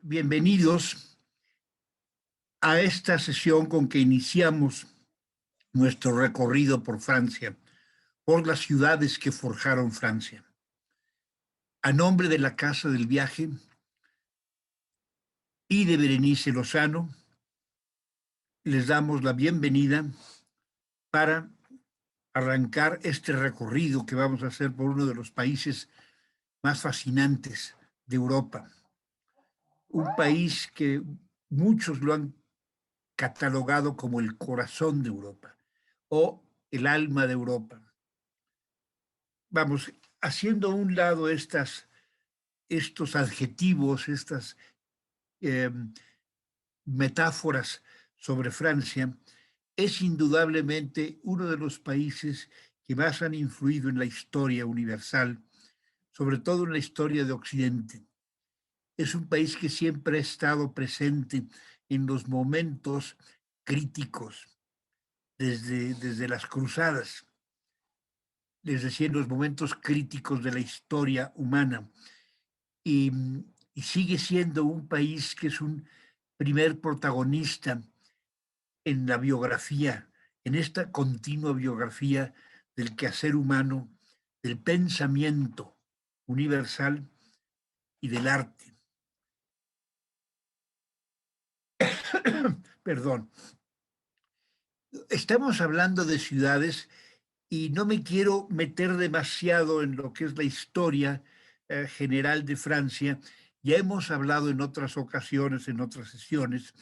Bienvenidos a esta sesión con que iniciamos nuestro recorrido por Francia, por las ciudades que forjaron Francia. A nombre de la Casa del Viaje y de Berenice Lozano, les damos la bienvenida para arrancar este recorrido que vamos a hacer por uno de los países más fascinantes de Europa. Un país que muchos lo han catalogado como el corazón de Europa o el alma de Europa. Vamos, haciendo a un lado estos adjetivos, estas eh, metáforas sobre Francia, es indudablemente uno de los países que más han influido en la historia universal, sobre todo en la historia de Occidente. Es un país que siempre ha estado presente en los momentos críticos, desde las cruzadas, les decía, en los momentos críticos de la historia humana. Y, y sigue siendo un país que es un primer protagonista en la biografía, en esta continua biografía del quehacer humano, del pensamiento universal y del arte. Perdón. Estamos hablando de ciudades y no me quiero meter demasiado en lo que es la historia general de Francia. Ya hemos hablado en otras ocasiones, en otras sesiones,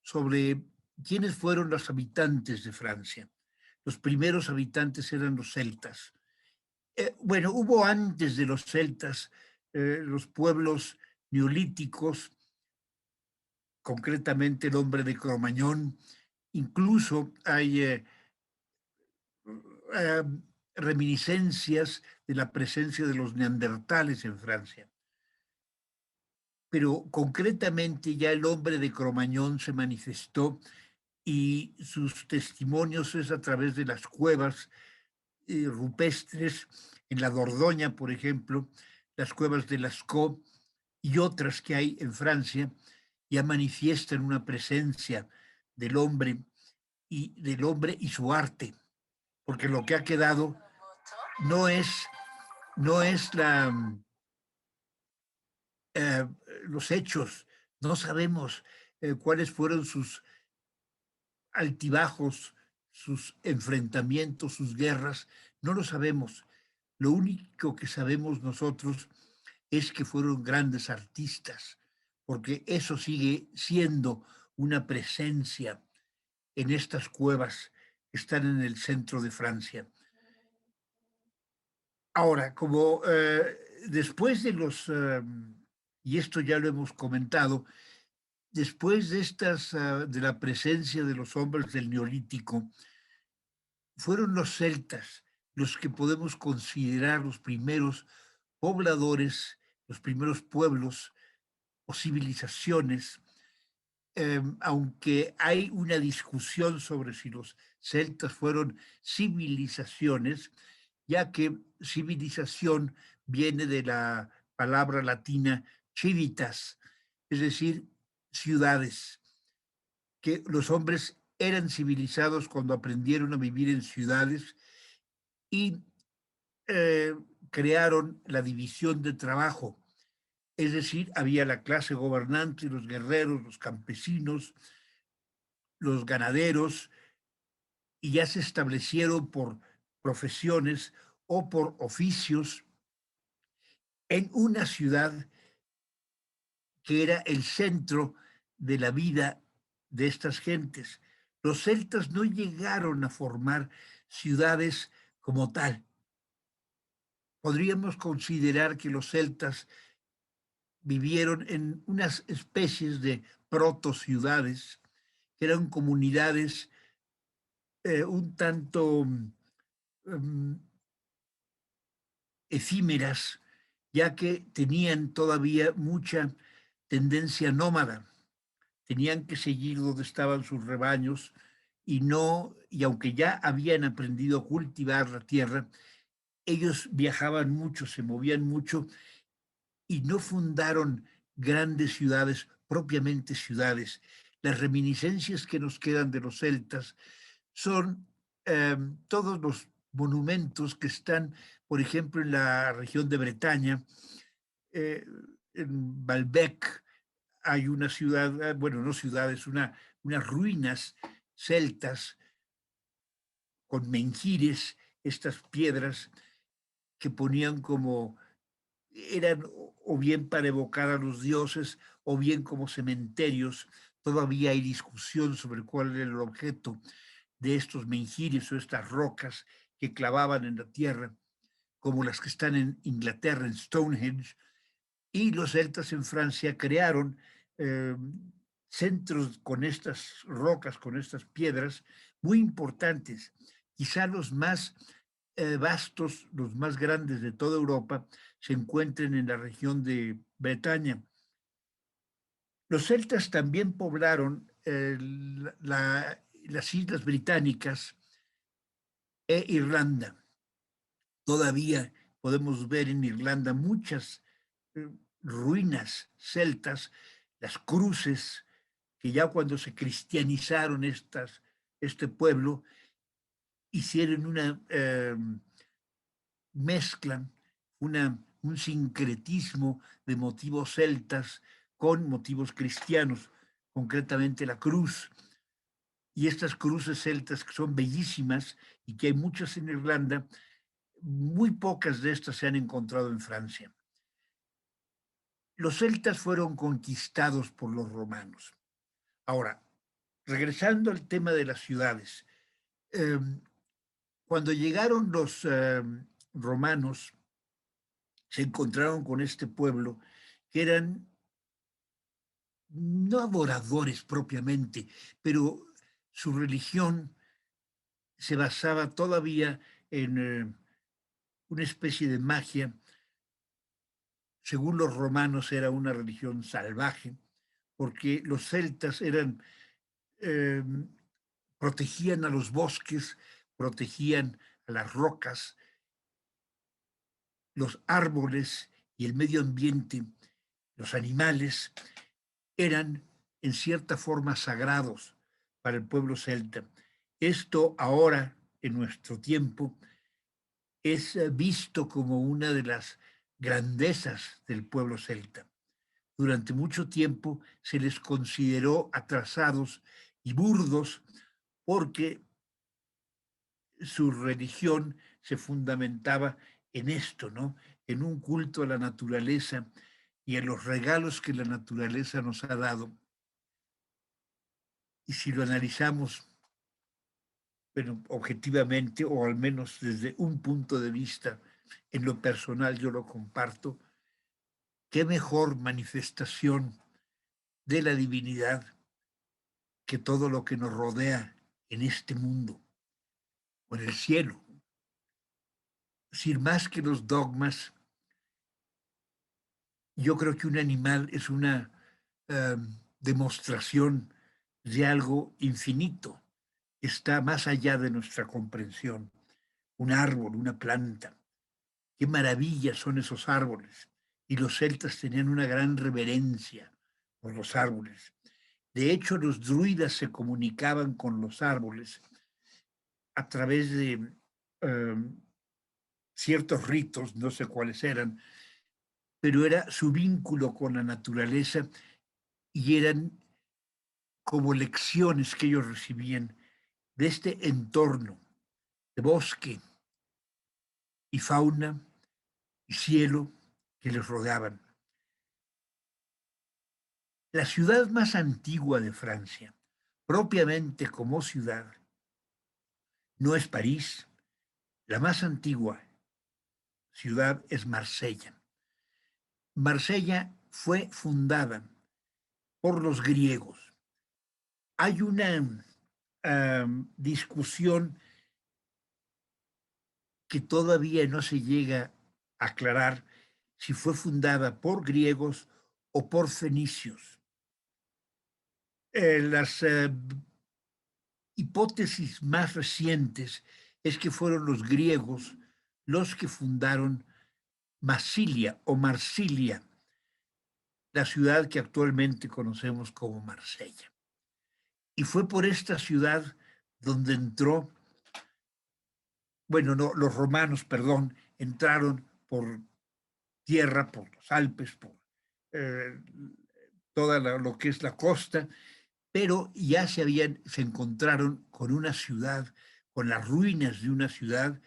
sobre quiénes fueron los habitantes de Francia. Los primeros habitantes eran los celtas. Bueno, hubo antes de los celtas los pueblos neolíticos, concretamente el hombre de Cromañón. Incluso hay eh, reminiscencias de la presencia de los neandertales en Francia. Pero concretamente ya el hombre de Cromañón se manifestó y sus testimonios es a través de las cuevas rupestres en la Dordoña, por ejemplo, las cuevas de Lascaux y otras que hay en Francia, ya manifiestan una presencia del hombre y su arte, porque lo que ha quedado no es, no es eh, los hechos, no sabemos cuáles fueron sus altibajos, sus enfrentamientos, sus guerras, no lo sabemos. Lo único que sabemos nosotros es que fueron grandes artistas, porque eso sigue siendo una presencia en estas cuevas que están en el centro de Francia. Ahora, como después de y esto ya lo hemos comentado, después de de la presencia de los hombres del Neolítico, fueron los celtas los que podemos considerar los primeros pobladores, los primeros pueblos o civilizaciones, aunque hay una discusión sobre si los celtas fueron civilizaciones, ya que civilización viene de la palabra latina civitas, es decir, ciudades, que los hombres eran civilizados cuando aprendieron a vivir en ciudades y eh, crearon la división de trabajo. Es decir, había la clase gobernante, los guerreros, los campesinos, los ganaderos, y ya se establecieron por profesiones o por oficios en una ciudad que era el centro de la vida de estas gentes. Los celtas no llegaron a formar ciudades como tal. Podríamos considerar que los celtas vivieron en unas especies de proto-ciudades, que eran comunidades un tanto efímeras, ya que tenían todavía mucha tendencia nómada. Tenían que seguir donde estaban sus rebaños y no, y aunque ya habían aprendido a cultivar la tierra, ellos viajaban mucho, se movían mucho y no fundaron grandes ciudades propiamente ciudades. Las reminiscencias que nos quedan de los celtas son todos los monumentos que están, por ejemplo, en la región de Bretaña, eh, en Baalbek hay una ciudad, bueno, no ciudad, es unas ruinas celtas con menhires, estas piedras que ponían como, eran o bien para evocar a los dioses o bien como cementerios. Todavía hay discusión sobre cuál era el objeto de estos menhires o estas rocas que clavaban en la tierra, como las que están en Inglaterra, en Stonehenge, y los celtas en Francia crearon eh, centros con estas rocas, con estas piedras, muy importantes. Quizá los más vastos, los más grandes de toda Europa, se encuentren en la región de Bretaña. Los celtas también poblaron las islas británicas e Irlanda. Todavía podemos ver en Irlanda muchas eh, ruinas celtas, las cruces, que ya cuando se cristianizaron este pueblo, hicieron mezclan un sincretismo de motivos celtas con motivos cristianos, concretamente la cruz. Y estas cruces celtas que son bellísimas y que hay muchas en Irlanda, muy pocas de estas se han encontrado en Francia. Los celtas fueron conquistados por los romanos. Ahora, regresando al tema de las ciudades, eh, cuando llegaron los romanos, se encontraron con este pueblo que eran no adoradores propiamente, pero su religión se basaba todavía en una especie de magia. Según los romanos era una religión salvaje, porque los celtas eran, eh, protegían a los bosques, protegían a las rocas, los árboles y el medio ambiente, los animales, eran en cierta forma sagrados para el pueblo celta. Esto ahora, en nuestro tiempo, es visto como una de las grandezas del pueblo celta. Durante mucho tiempo se les consideró atrasados y burdos porque su religión se fundamentaba en esto, ¿no? En un culto a la naturaleza y a los regalos que la naturaleza nos ha dado. Y si lo analizamos, bueno, objetivamente, o al menos desde un punto de vista, en lo personal yo lo comparto, qué mejor manifestación de la divinidad que todo lo que nos rodea en este mundo o en el cielo. Sin más que los dogmas, yo creo que un animal es una demostración de algo infinito, está más allá de nuestra comprensión. Un árbol, una planta. Qué maravillas son esos árboles. Y los celtas tenían una gran reverencia por los árboles. De hecho, los druidas se comunicaban con los árboles a través de ciertos ritos, no sé cuáles eran, pero era su vínculo con la naturaleza y eran como lecciones que ellos recibían de este entorno de bosque y fauna y cielo que les rodeaban. La ciudad más antigua de Francia, propiamente como ciudad, no es París. La más antigua ciudad es Marsella. Marsella fue fundada por los griegos. Hay una discusión que todavía no se llega a aclarar si fue fundada por griegos o por fenicios. Las hipótesis más recientes es que fueron los griegos los que fundaron Masilia o Marsilia, la ciudad que actualmente conocemos como Marsella. Y fue por esta ciudad donde entró, bueno, no, los romanos, perdón, entraron por tierra, por los Alpes, por eh, toda lo que es la costa, pero ya se encontraron con una ciudad, con las ruinas de una ciudad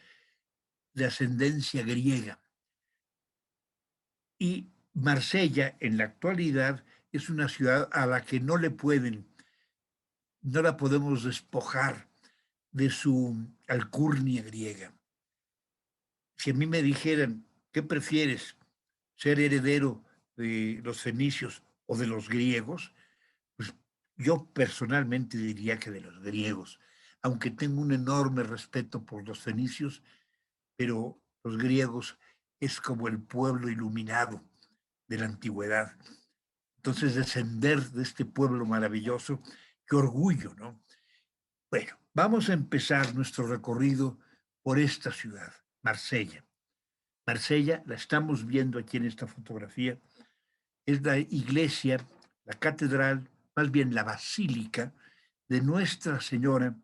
de ascendencia griega. Y Marsella, en la actualidad, es una ciudad a la que no la podemos despojar de su alcurnia griega. Si a mí me dijeran, ¿qué prefieres? ¿Ser heredero de los fenicios o de los griegos? Pues yo personalmente diría que de los griegos, aunque tengo un enorme respeto por los fenicios, pero los griegos es como el pueblo iluminado de la antigüedad. Entonces, descender de este pueblo maravilloso, qué orgullo, ¿no? Bueno, vamos a empezar nuestro recorrido por esta ciudad, Marsella. Marsella, la estamos viendo aquí en esta fotografía, es la iglesia, la catedral, más bien la basílica de Nuestra Señora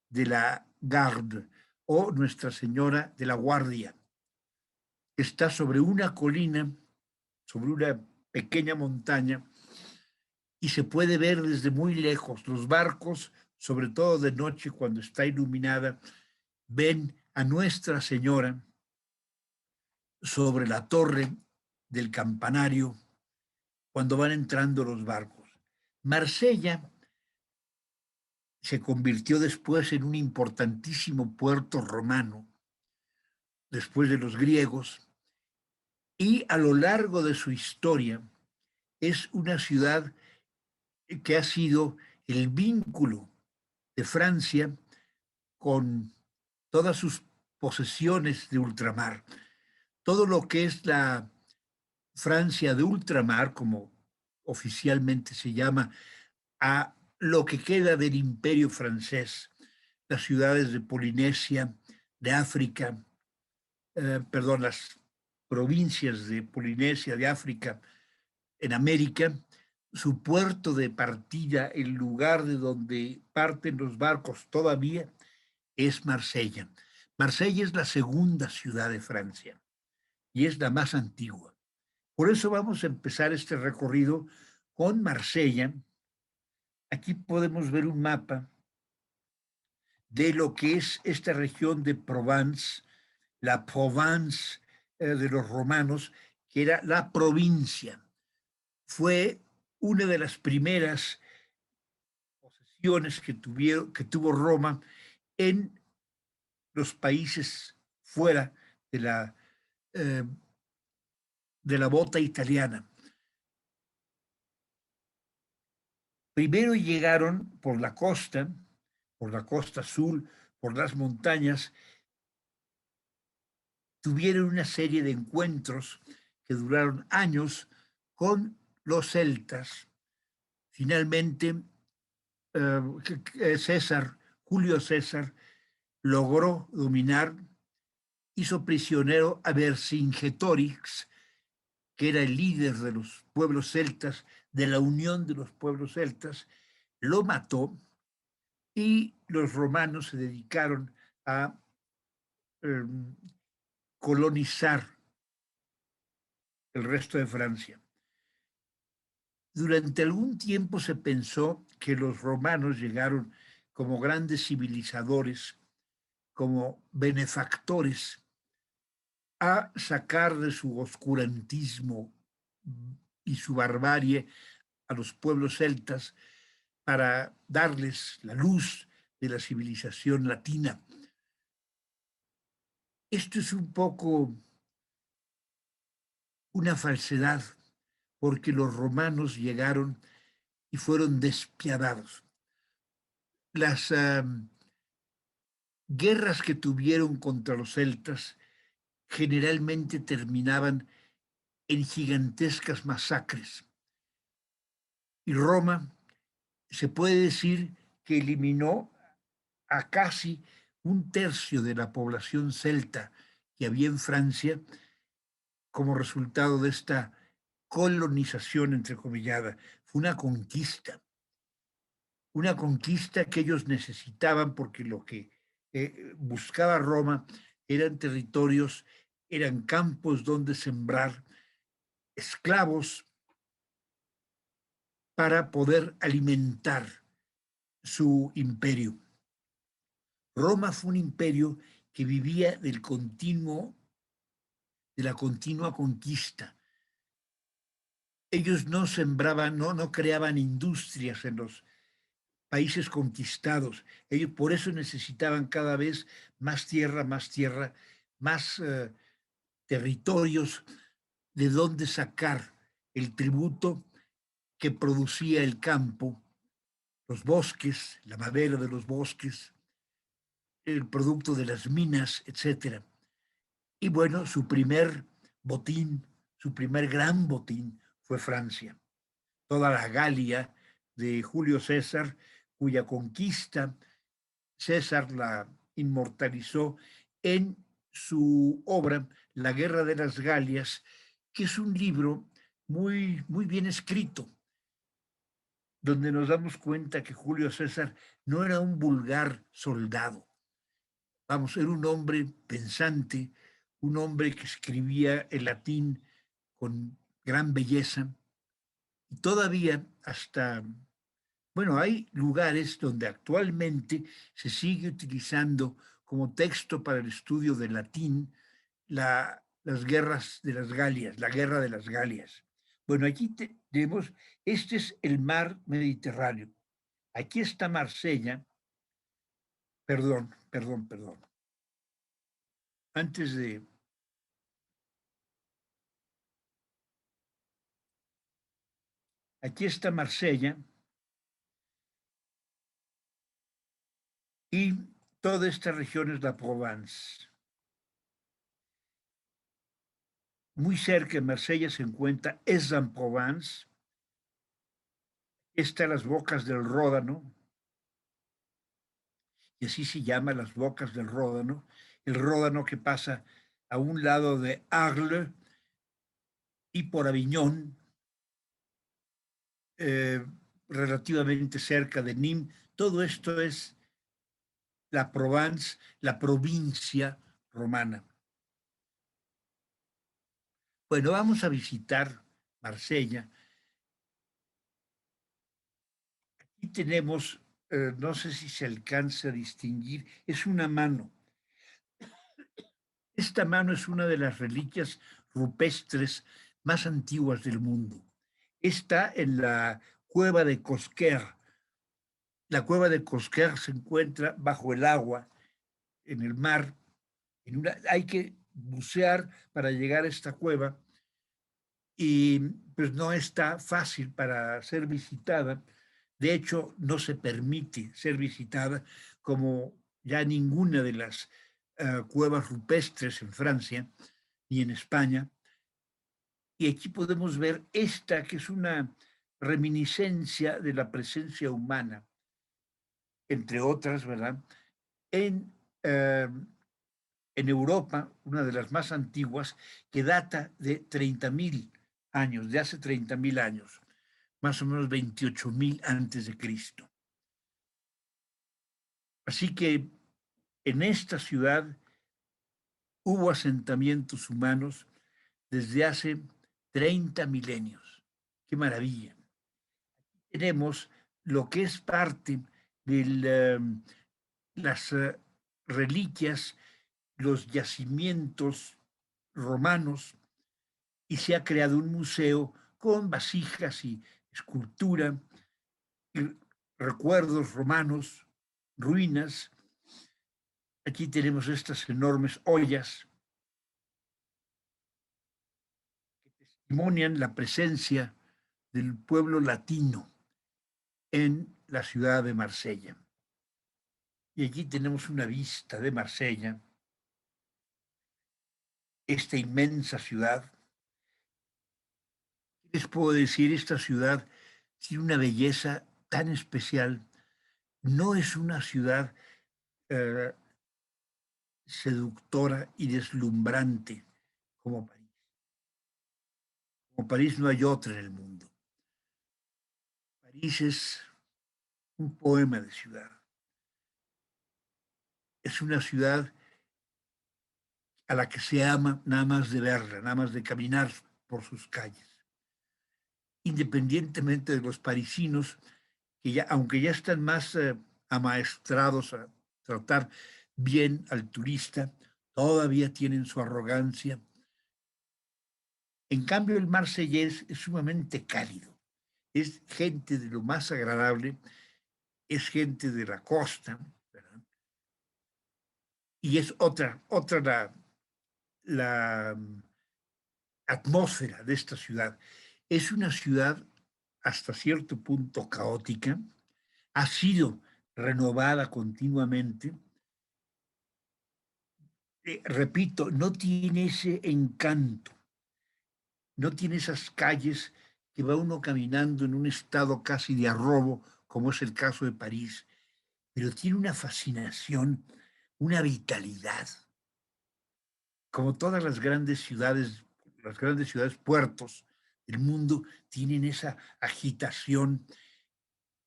de la Garde o Nuestra Señora de la Guardia. Está sobre una colina, sobre una pequeña montaña, y se puede ver desde muy lejos. Los barcos, sobre todo de noche cuando está iluminada, ven a Nuestra Señora sobre la torre del campanario cuando van entrando los barcos. Marsella se convirtió después en un importantísimo puerto romano, después de los griegos, y a lo largo de su historia es una ciudad que ha sido el vínculo de Francia con todas sus posesiones de ultramar. Todo lo que es la Francia de ultramar, como oficialmente se llama, a lo que queda del imperio francés, las ciudades de Polinesia, de África, perdón, las provincias de Polinesia, de África, en América, su puerto de partida, el lugar de donde parten los barcos todavía, es Marsella. Marsella es la segunda ciudad de Francia y es la más antigua. Por eso vamos a empezar este recorrido con Marsella. Aquí podemos ver un mapa de lo que es esta región de Provence, la Provence de los romanos, que era la provincia. Fue una de las primeras posesiones que tuvo Roma en los países fuera eh, de la bota italiana. Primero llegaron por la costa azul, por las montañas, tuvieron una serie de encuentros que duraron años con los celtas. Finalmente, Julio César, logró dominar, hizo prisionero a Vercingetorix, que era el líder de los pueblos celtas, de la unión de los pueblos celtas, lo mató y los romanos se dedicaron a eh, colonizar el resto de Francia. Durante algún tiempo se pensó que los romanos llegaron como grandes civilizadores, como benefactores, a sacar de su oscurantismo y su barbarie a los pueblos celtas para darles la luz de la civilización latina. Esto es un poco una falsedad, porque los romanos llegaron y fueron despiadados. Las guerras que tuvieron contra los celtas generalmente terminaban en gigantescas masacres. Y Roma se puede decir que eliminó a casi un tercio de la población celta que había en Francia como resultado de esta colonización, entrecomillada, fue una conquista que ellos necesitaban porque lo que buscaba Roma eran territorios, eran campos donde sembrar esclavos para poder alimentar su imperio. Roma fue un imperio que vivía de la continua conquista. Ellos no sembraban, no creaban industrias en los países conquistados. Ellos por eso necesitaban cada vez más tierra, más territorios de donde sacar el tributo que producía el campo, los bosques, la madera de los bosques, el producto de las minas, etcétera. Y bueno, su primer botín, su primer gran botín fue Francia. Toda la Galia de Julio César, cuya conquista César la inmortalizó en su obra La Guerra de las Galias, que es un libro muy bien escrito, donde nos damos cuenta que Julio César no era un vulgar soldado. Vamos, era un hombre pensante, un hombre que escribía el latín con gran belleza. Y todavía hasta, bueno, hay lugares donde actualmente se sigue utilizando como texto para el estudio del latín las guerras de las Galias, la guerra de las Galias. Bueno, aquí tenemos, este es el mar Mediterráneo. Aquí está Marsella, perdón. Antes de, aquí está Marsella y toda esta región es la Provence. Muy cerca de Marsella se encuentra Aix-en-Provence. Están las bocas del Ródano, y así se llama las bocas del Ródano. El Ródano que pasa a un lado de Arles y por Aviñón, eh, relativamente cerca de Nîmes. Todo esto es la Provence, la provincia romana. Bueno, vamos a visitar Marsella. Aquí tenemos, no sé si se alcanza a distinguir, es una mano. Esta mano es una de las reliquias rupestres más antiguas del mundo. Está en la cueva de Cosquer. La cueva de Cosquer se encuentra bajo el agua, en el mar. Hay que bucear para llegar a esta cueva y pues no está fácil para ser visitada. De hecho, no se permite ser visitada como ya ninguna de las cuevas rupestres en Francia ni en España. Y aquí podemos ver esta, que es una reminiscencia de la presencia humana, entre otras, ¿verdad? En, eh, en Europa, una de las más antiguas, que data de 30.000 años, de hace 30.000 años, más o menos 28.000 antes de Cristo. Así que en esta ciudad hubo asentamientos humanos desde hace 30 milenios. ¡Qué maravilla! Tenemos lo que es parte de las reliquias, los yacimientos romanos, y se ha creado un museo con vasijas y escultura, y recuerdos romanos, ruinas. Aquí tenemos estas enormes ollas que testimonian la presencia del pueblo latino en la ciudad de Marsella. Y aquí tenemos una vista de Marsella, esta inmensa ciudad. Les puedo decir, esta ciudad tiene una belleza tan especial. No es una ciudad eh, seductora y deslumbrante como París, Como París no hay otra en el mundo. París es un poema de ciudad. Es una ciudad a la que se ama nada más de verla, nada más de caminar por sus calles. Independientemente de los parisinos, que ya, aunque ya están más amaestrados a tratar bien al turista, todavía tienen su arrogancia. En cambio, el marsellés es sumamente cálido, es gente de lo más agradable, es gente de la costa, ¿verdad? Y es otra la atmósfera de esta ciudad. Es una ciudad hasta cierto punto caótica, ha sido renovada continuamente. Repito, no tiene ese encanto, no tiene esas calles que va uno caminando en un estado casi de arrobo, como es el caso de París, pero tiene una fascinación, una vitalidad, como todas las grandes ciudades puertos del mundo tienen esa agitación,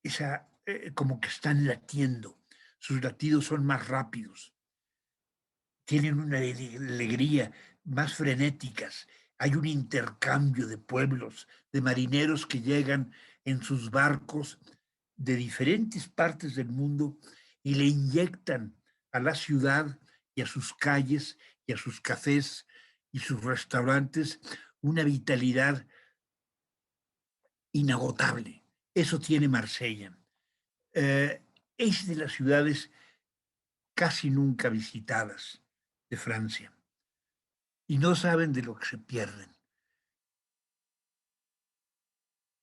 esa como que están latiendo, sus latidos son más rápidos, tienen una alegría más frenéticas, hay un intercambio de pueblos, de marineros que llegan en sus barcos de diferentes partes del mundo y le inyectan a la ciudad y a sus calles y a sus cafés y sus restaurantes una vitalidad inagotable. Eso tiene Marsella. Eh, es de las ciudades casi nunca visitadas de Francia y no saben de lo que se pierden.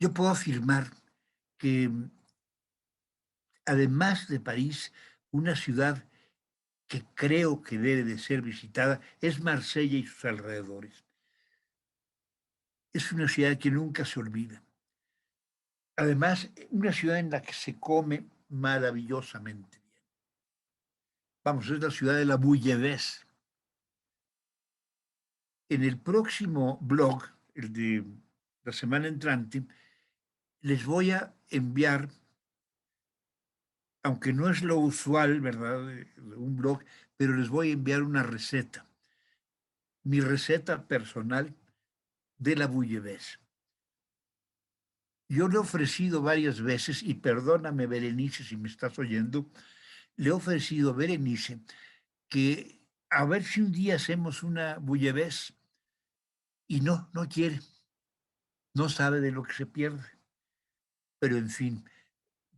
Yo puedo afirmar que además de París, una ciudad que creo que debe de ser visitada es Marsella y sus alrededores. Es una ciudad que nunca se olvida. Además, una ciudad en la que se come maravillosamente bien. Vamos, es la ciudad de la Bouillabaisse. En el próximo blog, el de la semana entrante, les voy a enviar, aunque no es lo usual, ¿verdad?, de un blog, pero les voy a enviar una receta, mi receta personal de la Bouillabaisse. Yo le he ofrecido varias veces, y perdóname, Berenice, si me estás oyendo, le he ofrecido a Berenice que a ver si un día hacemos una Bouillabaisse, y no quiere, no sabe de lo que se pierde. Pero en fin,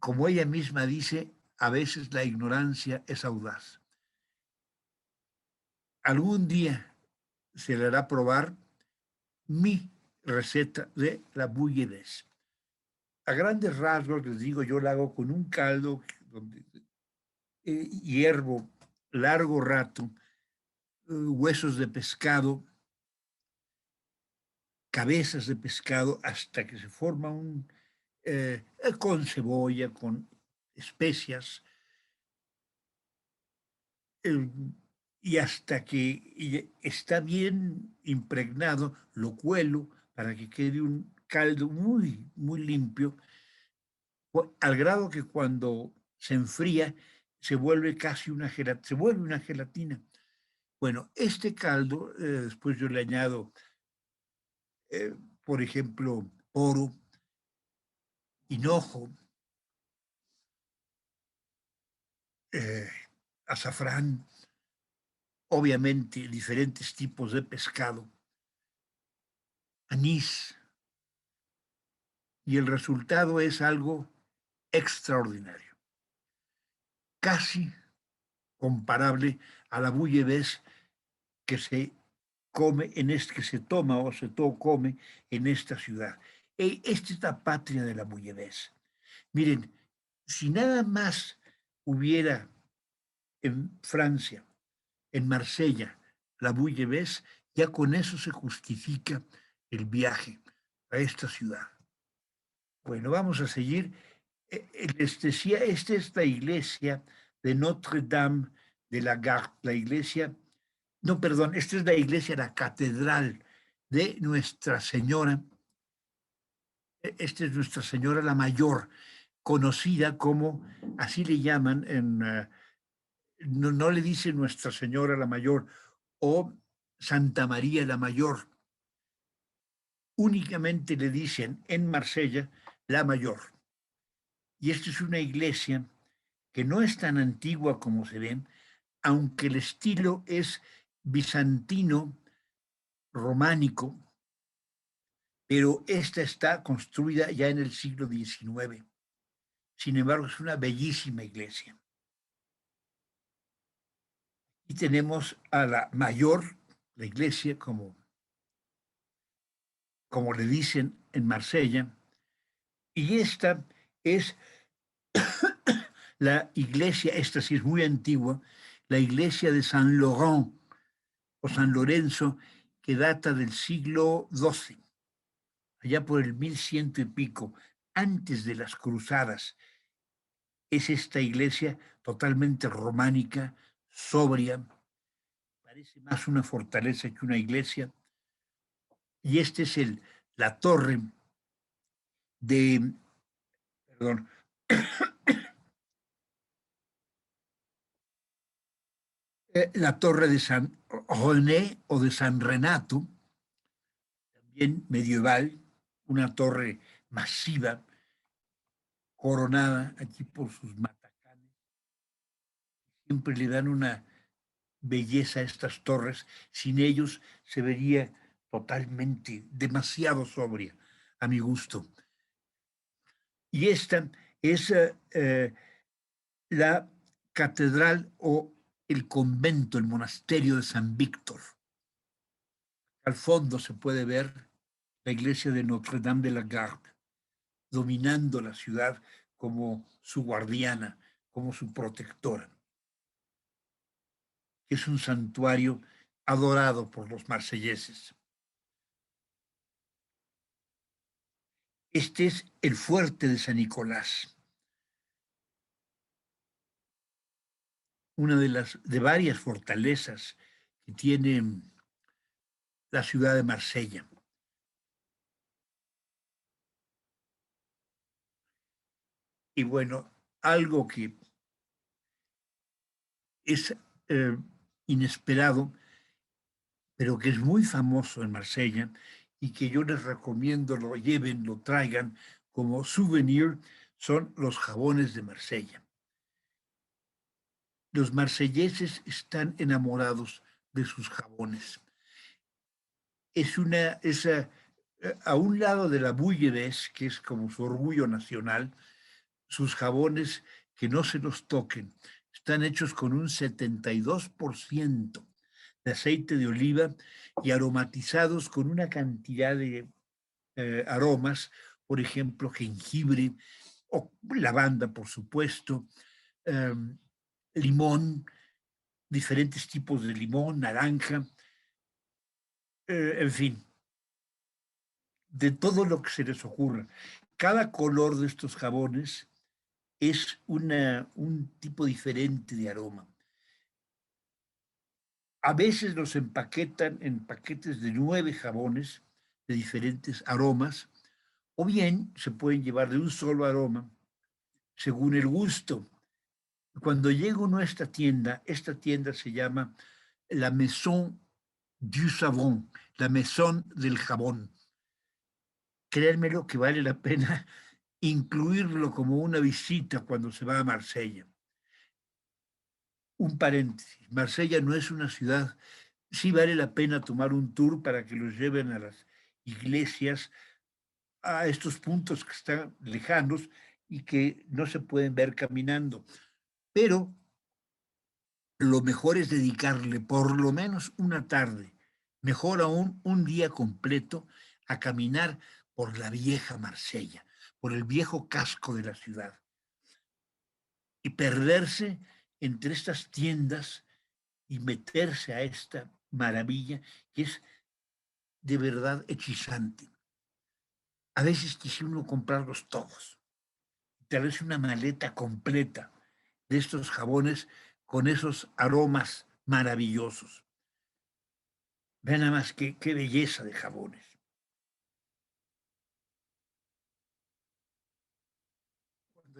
como ella misma dice, a veces la ignorancia es audaz. Algún día se le hará probar mi receta de la Bouillabaisse. A grandes rasgos, les digo, yo la hago con un caldo donde hiervo largo rato huesos de pescado, cabezas de pescado, hasta que se forma con cebolla, con especias, eh, y hasta que está bien impregnado, lo cuelo para que quede un caldo muy limpio, al grado que cuando se enfría se vuelve casi se vuelve una gelatina. Bueno, este caldo, después yo le añado, eh, por ejemplo, oro, hinojo, eh, azafrán, obviamente diferentes tipos de pescado, anís, y el resultado es algo extraordinario, casi comparable a la bouillabaisse que se come que se toma o come en esta ciudad. Esta es la patria de la bouillabaisse. Miren, si nada más hubiera en Francia, en Marsella, la Bouillabaisse, ya con eso se justifica el viaje a esta ciudad. Bueno, vamos a seguir. Les decía, esta es la iglesia de Notre-Dame de la Garde, la iglesia, no, perdón, esta es la iglesia, la catedral de Nuestra Señora Esta es Nuestra Señora la Mayor, conocida como, así le llaman, no le dicen Nuestra Señora la Mayor o Santa María la Mayor, únicamente le dicen en Marsella la Mayor. Y esta es una iglesia que no es tan antigua como se ven, aunque el estilo es bizantino, románico, pero esta está construida ya en el siglo XIX. Sin embargo, es una bellísima iglesia. Y tenemos a la mayor, la iglesia, como le dicen en Marsella, y esta es la iglesia, esta sí es muy antigua, la iglesia de San Laurent o San Lorenzo, que data del siglo XII, allá por el 1100 y pico, antes de las cruzadas. Es esta iglesia totalmente románica, sobria, parece más una fortaleza que una iglesia. Y este es la torre de, perdón, la torre de San René o de San Renato, también medieval, una torre masiva, coronada aquí por sus matacanes. Siempre le dan una belleza a estas torres. Sin ellos se vería totalmente, demasiado sobria, a mi gusto. Y esta es la catedral o el convento, el monasterio de San Víctor. Al fondo se puede ver la iglesia de Notre-Dame de la Garde, dominando la ciudad como su guardiana, como su protectora. Es un santuario adorado por los marselleses. Este es el fuerte de San Nicolás, una de varias fortalezas que tiene la ciudad de Marsella. Y bueno, algo que es eh, inesperado, pero que es muy famoso en Marsella y que yo les recomiendo lo lleven, lo traigan como souvenir, son los jabones de Marsella. Los marselleses están enamorados de sus jabones. A un lado de la Bouillabaisse, que es como su orgullo nacional, sus jabones que no se los toquen están hechos con un 72% de aceite de oliva y aromatizados con una cantidad de aromas, por ejemplo, jengibre o lavanda, por supuesto, eh, limón, diferentes tipos de limón, naranja, en fin, de todo lo que se les ocurra. Cada color de estos jabones es un tipo diferente de aroma. A veces los empaquetan en paquetes de 9 jabones de diferentes aromas, o bien se pueden llevar de un solo aroma según el gusto. Cuando llego a esta tienda se llama la Maison du Savon, la Maison del Jabón. Créanmelo que vale la pena incluirlo como una visita cuando se va a Marsella. Un paréntesis, Marsella no es una ciudad, sí vale la pena tomar un tour para que los lleven a las iglesias, a estos puntos que están lejanos y que no se pueden ver caminando. Pero lo mejor es dedicarle por lo menos una tarde, mejor aún un día completo, a caminar por la vieja Marsella, por el viejo casco de la ciudad y perderse entre estas tiendas y meterse a esta maravilla que es de verdad hechizante. A veces quisiera uno comprarlos todos, tal vez una maleta completa de estos jabones con esos aromas maravillosos. Vean nada más qué belleza de jabones.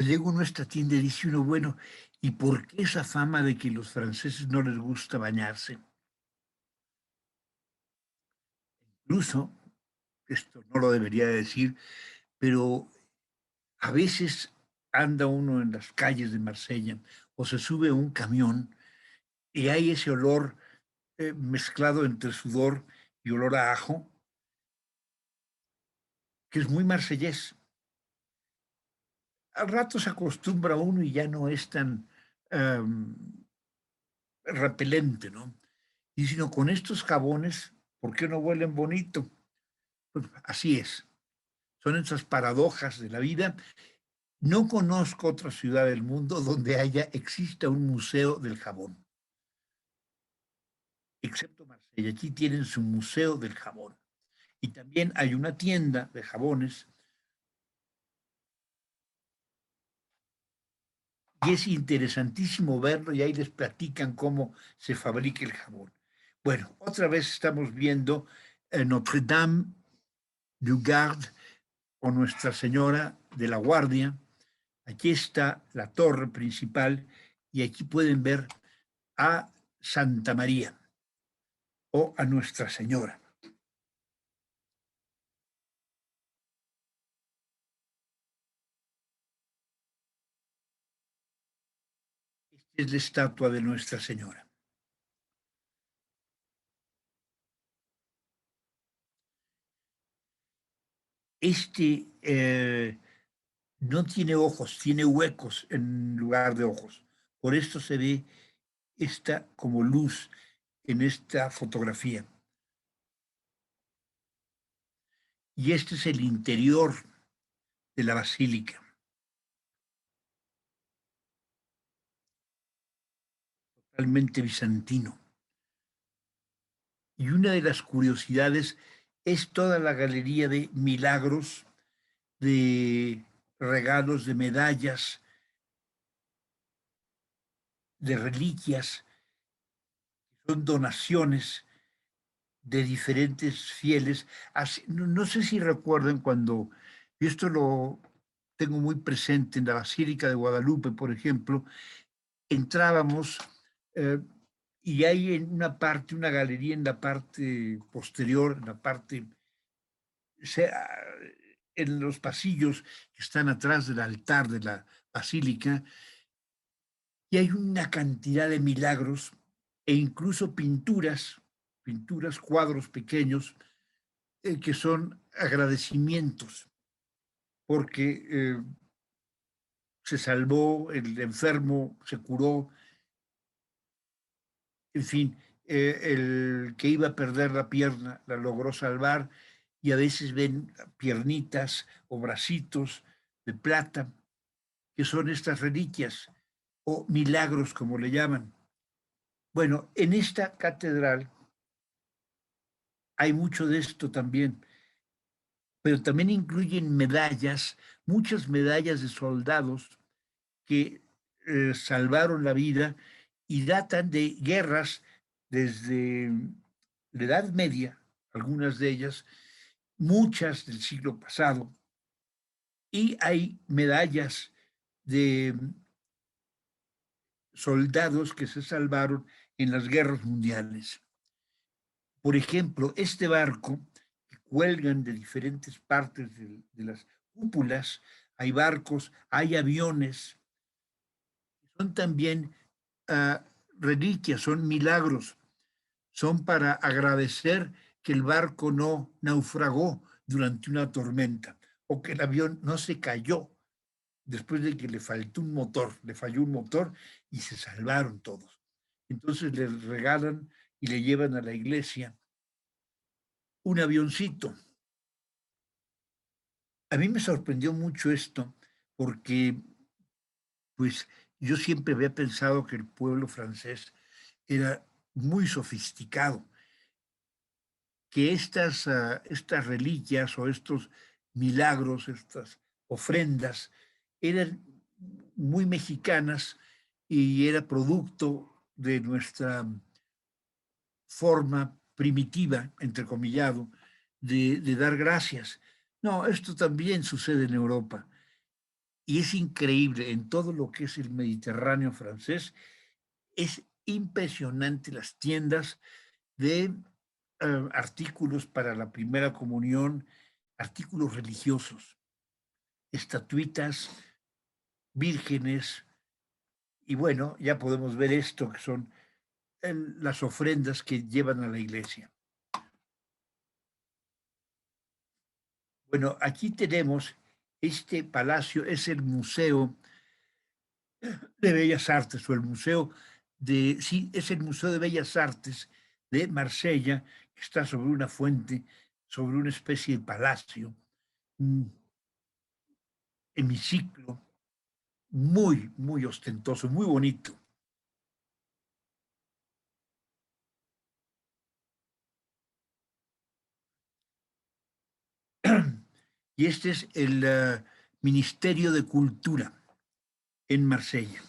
llega uno a esta tienda y dice uno, bueno, ¿y por qué esa fama de que los franceses no les gusta bañarse? Incluso, esto no lo debería decir, pero a veces anda uno en las calles de Marsella o se sube a un camión y hay ese olor mezclado entre sudor y olor a ajo, que es muy marsellés. Al rato se acostumbra uno y ya no es tan um, repelente, ¿no? Y sino con estos jabones, ¿por qué no huelen bonito? Pues así es. Son esas paradojas de la vida. No conozco otra ciudad del mundo donde exista un museo del jabón, excepto Marsella. Aquí tienen su museo del jabón. Y también hay una tienda de jabones y es interesantísimo verlo y ahí les platican cómo se fabrica el jabón. Bueno, otra vez estamos viendo Notre Dame du Gard o Nuestra Señora de la Guardia. Aquí está la torre principal y aquí pueden ver a Santa María o a Nuestra Señora. Esta es la estatua de Nuestra Señora. Este no tiene ojos, tiene huecos en lugar de ojos. Por esto se ve esta como luz en esta fotografía. Y este es el interior de la basílica, totalmente bizantino. Y una de las curiosidades es toda la galería de milagros, de regalos, de medallas, de reliquias, son donaciones de diferentes fieles. Así, no sé si recuerdan cuando, y esto lo tengo muy presente en la Basílica de Guadalupe, por ejemplo, entrábamos eh, y hay en una parte, una galería en la parte posterior, en la parte, sea, en los pasillos que están atrás del altar de la basílica, y hay una cantidad de milagros e incluso pinturas, cuadros pequeños que son agradecimientos porque se salvó, el enfermo se curó, en fin, el que iba a perder la pierna la logró salvar y a veces ven piernitas o bracitos de plata, que son estas reliquias o milagros, como le llaman. Bueno, en esta catedral hay mucho de esto también, pero también incluyen medallas, muchas medallas de soldados que salvaron la vida y datan de guerras desde la Edad Media, algunas de ellas, muchas del siglo pasado, y hay medallas de soldados que se salvaron en las guerras mundiales. Por ejemplo, este barco que cuelgan de diferentes partes de las cúpulas, hay barcos, hay aviones, son también uh, reliquias, son milagros, son para agradecer que el barco no naufragó durante una tormenta o que el avión no se cayó después de que le faltó un motor, le falló un motor y se salvaron todos. Entonces le regalan y le llevan a la iglesia un avioncito. A mí me sorprendió mucho esto porque pues yo siempre había pensado que el pueblo francés era muy sofisticado, que estas reliquias o estos milagros, estas ofrendas, eran muy mexicanas y era producto de nuestra forma primitiva, entrecomillado, de dar gracias. No, esto también sucede en Europa. Y es increíble en todo lo que es el Mediterráneo francés. Es impresionante las tiendas de artículos para la primera comunión, artículos religiosos, estatuitas, vírgenes, y bueno, ya podemos ver esto que son las ofrendas que llevan a la iglesia. Bueno, aquí tenemos este palacio, es el Museo de Bellas Artes o el Museo sí, es el Museo de Bellas Artes de Marsella, que está sobre una fuente, sobre una especie de palacio, un hemiciclo muy, muy ostentoso, muy bonito. Y este es el Ministerio de Cultura en Marsella.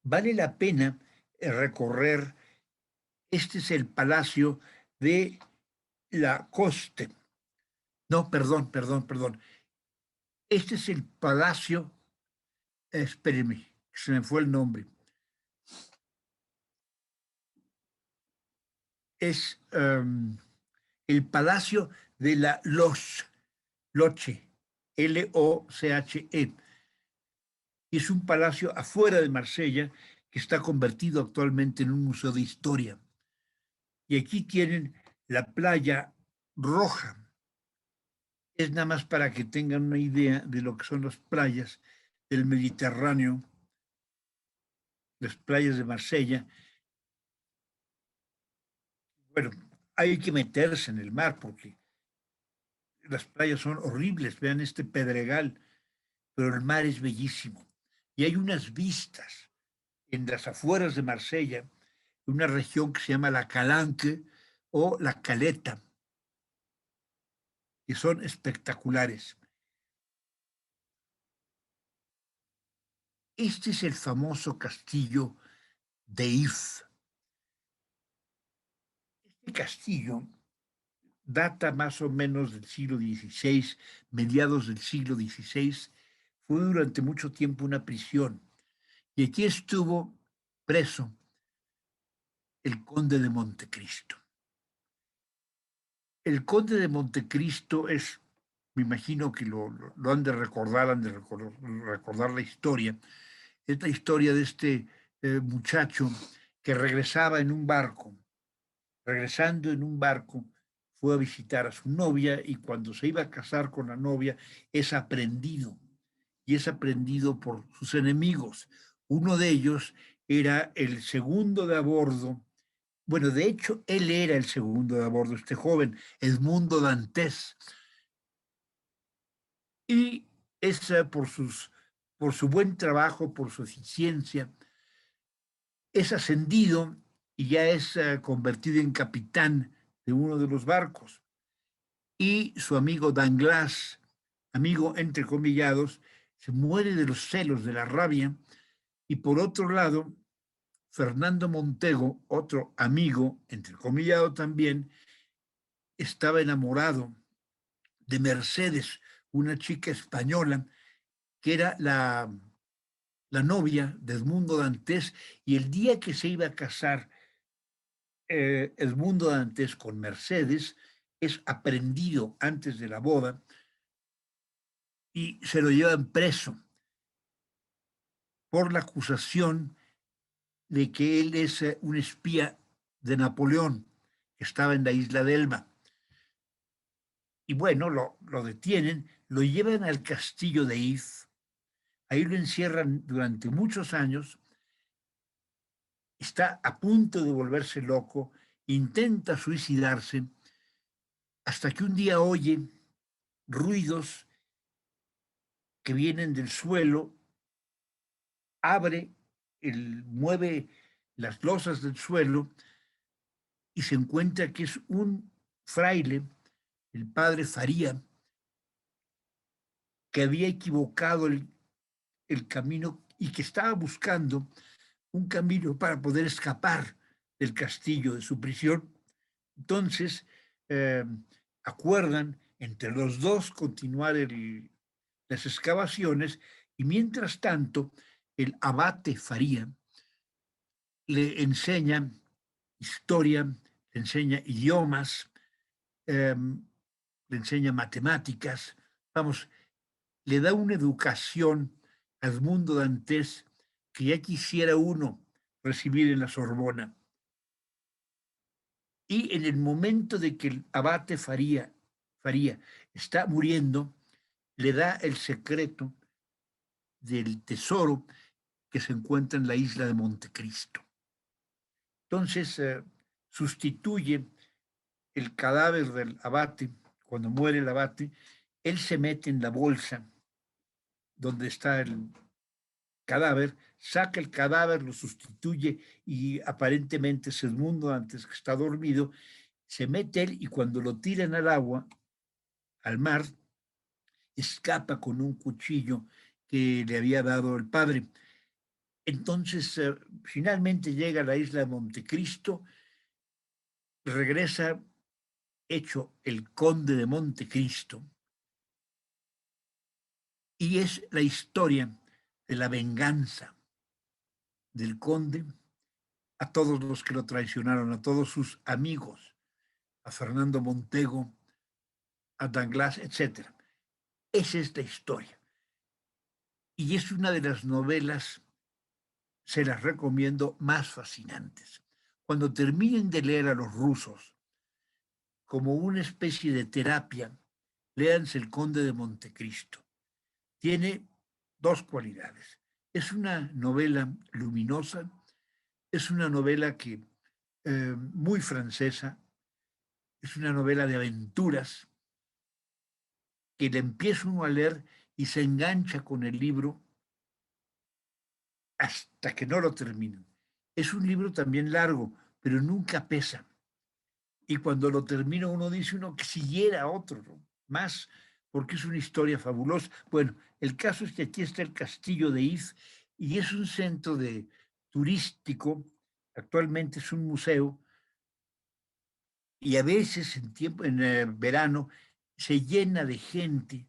Vale la pena recorrer, este es el Palacio de la Coste. No, perdón, perdón, perdón. Este es el Palacio, espérenme, se me fue el nombre. Es el Palacio de la Loche, Loche. Y es un palacio afuera de Marsella que está convertido actualmente en un museo de historia. Y aquí tienen la playa roja. Es nada más para que tengan una idea de lo que son las playas del Mediterráneo, las playas de Marsella. Bueno, hay que meterse en el mar porque las playas son horribles. Vean este pedregal, pero el mar es bellísimo. Y hay unas vistas en las afueras de Marsella, una región que se llama la Calanque o la Caleta, que son espectaculares. Este es el famoso castillo de If. Este castillo data más o menos del siglo XVI, mediados del siglo XVI. Fue durante mucho tiempo una prisión. Y aquí estuvo preso el conde de Montecristo. El conde de Montecristo es, me imagino que lo han de recordar la historia. Es la historia de este muchacho que regresaba en un barco. Regresando en un barco, fue a visitar a su novia y cuando se iba a casar con la novia es aprendido. Y es aprendido por sus enemigos. Uno de ellos era el segundo de a bordo. Bueno, de hecho, él era el segundo de a bordo, este joven, Edmundo Dantes. Y es por su buen trabajo, por su eficiencia, es ascendido y ya es convertido en capitán de uno de los barcos. Y su amigo Danglars, amigo entre comillados, se muere de los celos, de la rabia. Y por otro lado, Fernando Montego, otro amigo, entrecomillado también, estaba enamorado de Mercedes, una chica española que era la novia de Edmundo Dantes, y el día que se iba a casar Edmundo Dantes con Mercedes, es aprehendido antes de la boda y se lo llevan preso por la acusación de que él es un espía de Napoleón, que estaba en la isla de Elba. Y bueno, lo detienen, lo llevan al castillo de If, ahí lo encierran durante muchos años, está a punto de volverse loco, intenta suicidarse, hasta que un día oye ruidos que vienen del suelo, mueve las losas del suelo y se encuentra que es un fraile, el padre Faría, que había equivocado el camino y que estaba buscando un camino para poder escapar del castillo, de su prisión. Entonces, eh, acuerdan entre los dos continuar las excavaciones y mientras tanto el abate Faría le enseña historia, le enseña idiomas, eh, le enseña matemáticas, vamos, le da una educación al mundo dantés que ya quisiera uno recibir en la Sorbona. Y en el momento de que el abate Faría está muriendo, le da el secreto del tesoro que se encuentra en la isla de Montecristo. Entonces, sustituye el cadáver del abate, cuando muere el abate, él se mete en la bolsa donde está el cadáver, saca el cadáver, lo sustituye y aparentemente es Edmundo antes que está dormido, se mete él y cuando lo tiran al agua, al mar, escapa con un cuchillo que le había dado el padre. Entonces, finalmente llega a la isla de Montecristo, regresa hecho el conde de Montecristo, y es la historia de la venganza del conde a todos los que lo traicionaron, a todos sus amigos, a Fernando Montego, a Danglars, etc. Esa es la historia. Y es una de las novelas, se las recomiendo, más fascinantes. Cuando terminen de leer a los rusos como una especie de terapia, léanse El Conde de Montecristo. Tiene dos cualidades. Es una novela luminosa, es una novela que muy francesa, es una novela de aventuras que le empieza uno a leer y se engancha con el libro hasta que no lo terminan. Es un libro también largo, pero nunca pesa. Y cuando lo termina uno dice uno que siguiera otro, ¿no? Más, porque es una historia fabulosa. Bueno, el caso es que aquí está el castillo de If y es un centro turístico, actualmente es un museo, y a veces en verano se llena de gente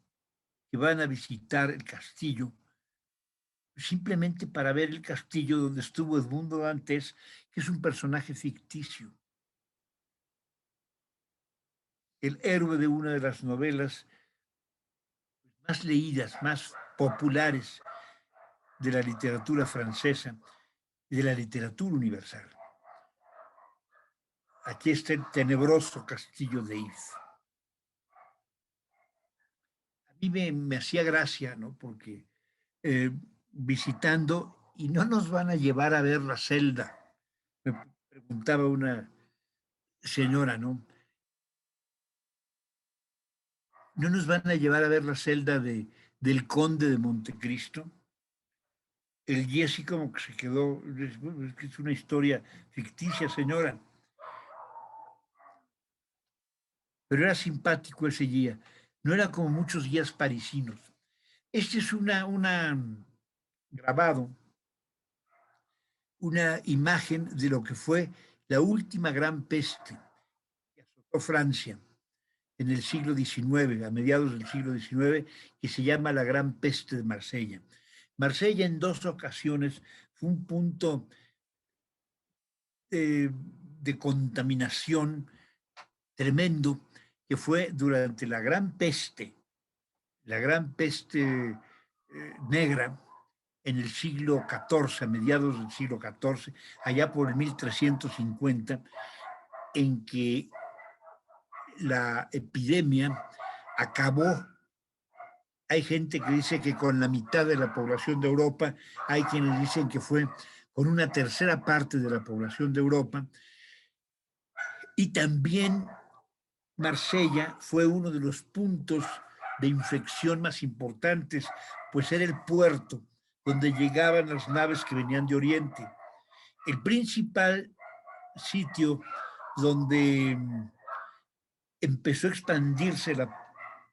que van a visitar el castillo simplemente para ver el castillo donde estuvo Edmundo Dantes, que es un personaje ficticio, el héroe de una de las novelas más leídas, más populares de la literatura francesa y de la literatura universal. Aquí está el tenebroso castillo de If. A mí me hacía gracia, ¿no? Porque visitando, y no nos van a llevar a ver la celda, me preguntaba una señora, ¿no? ¿No nos van a llevar a ver la celda del conde de Montecristo? El guía así como que se quedó, es que es una historia ficticia, señora. Pero era simpático ese guía. No era como muchos guías parisinos. Este es una grabado, una imagen de lo que fue la última gran peste que azotó Francia en el siglo XIX, a mediados del siglo XIX, que se llama la Gran Peste de Marsella. Marsella en dos ocasiones fue un punto de contaminación tremendo, que fue durante la Gran Peste negra, en el siglo XIV, a mediados del siglo XIV, allá por el 1350, en que la epidemia acabó. Hay gente que dice que con la mitad de la población de Europa, hay quienes dicen que fue con una tercera parte de la población de Europa, y también Marsella fue uno de los puntos de infección más importantes, pues era el puerto donde llegaban las naves que venían de Oriente. El principal sitio donde empezó a expandirse la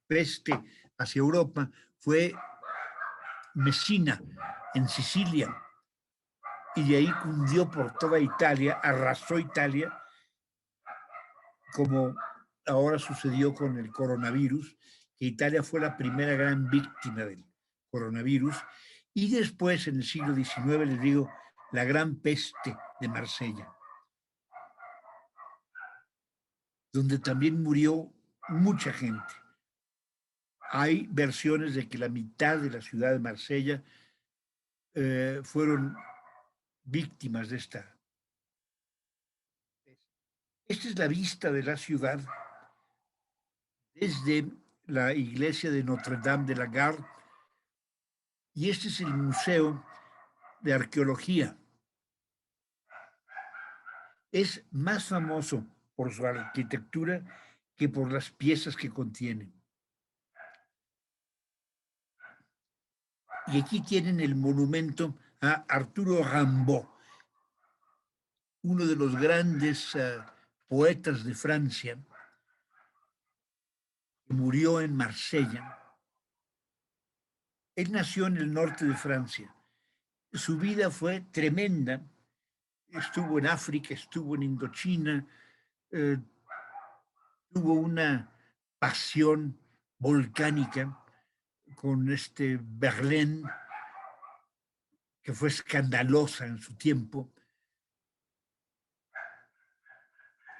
peste hacia Europa fue Messina, en Sicilia, y de ahí cundió por toda Italia, arrasó Italia como ahora sucedió con el coronavirus, que Italia fue la primera gran víctima del coronavirus, y después, en el siglo XIX, les digo, la gran peste de Marsella, donde también murió mucha gente. Hay versiones de que la mitad de la ciudad de Marsella fueron víctimas de esta. Esta es la vista de la ciudad desde la iglesia de Notre Dame de la Garde, y este es el Museo de Arqueología. Es más famoso por su arquitectura que por las piezas que contiene. Y aquí tienen el monumento a Arturo Rimbaud, uno de los grandes poetas de Francia, que murió en Marsella. Él nació en el norte de Francia. Su vida fue tremenda. Estuvo en África, estuvo en Indochina, eh, tuvo una pasión volcánica con este Verlaine, que fue escandalosa en su tiempo.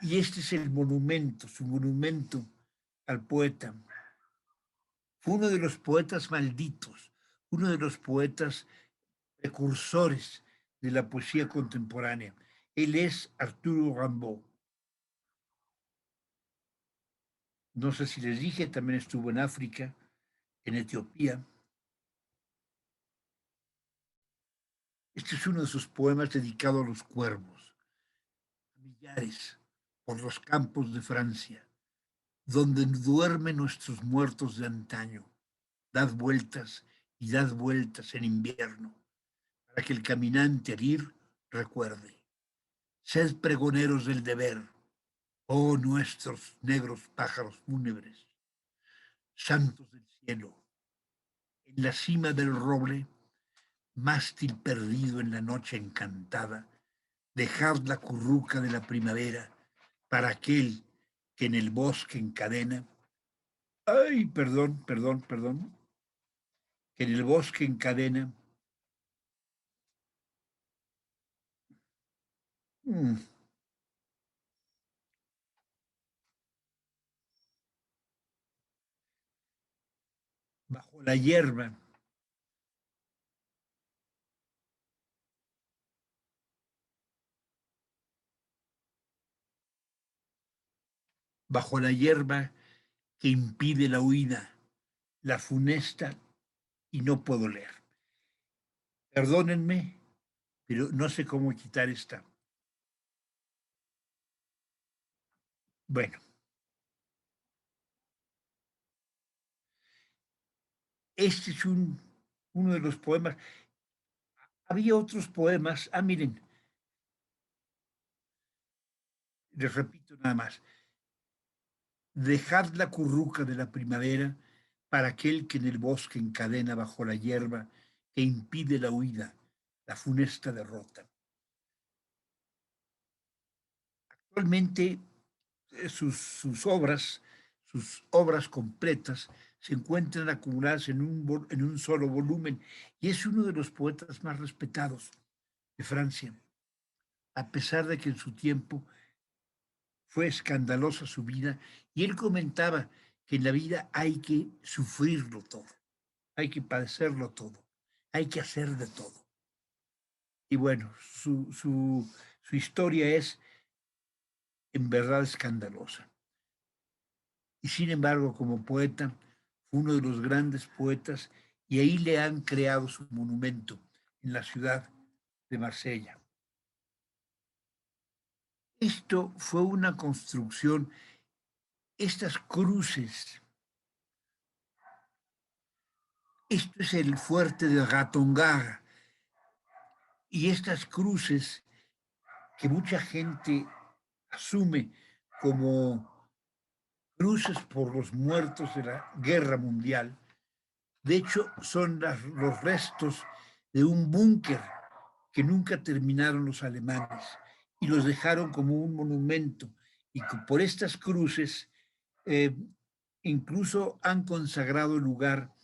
Y este es el monumento, su monumento al poeta. Fue uno de los poetas malditos, uno de los poetas precursores de la poesía contemporánea. Él es Arturo Rimbaud. No sé si les dije, también estuvo en África, en Etiopía. Este es uno de sus poemas dedicado a los cuervos, a millares, por los campos de Francia, donde duermen nuestros muertos de antaño. Dad vueltas en invierno, para que el caminante al ir recuerde. Sed pregoneros del deber, oh nuestros negros pájaros fúnebres, santos del cielo, en la cima del roble, mástil perdido en la noche encantada, dejad la curruca de la primavera para aquel que en el bosque encadena. Ay, perdón, que en el bosque encadena. Mm, bajo la hierba, bajo la hierba que impide la huida, la funesta, y no puedo leer. Perdónenme, pero no sé cómo quitar esta. Bueno, este es uno de los poemas. Había otros poemas. Ah, miren, les repito nada más. Dejad la curruca de la primavera para aquel que en el bosque encadena bajo la hierba que impide la huida, la funesta derrota. Actualmente sus obras completas, se encuentran acumuladas en un solo volumen, y es uno de los poetas más respetados de Francia, a pesar de que en su tiempo fue escandalosa su vida, y él comentaba que en la vida hay que sufrirlo todo, hay que padecerlo todo, hay que hacer de todo. Y bueno, su historia es en verdad escandalosa. Y sin embargo, como poeta, fue uno de los grandes poetas, y ahí le han creado su monumento en la ciudad de Marsella. Esto fue una construcción, estas cruces, esto es el fuerte de Ratonga, y estas cruces que mucha gente asume como cruces por los muertos de la guerra mundial, de hecho son los restos de un búnker que nunca terminaron los alemanes, y los dejaron como un monumento, y por estas cruces Eh, incluso han consagrado el lugar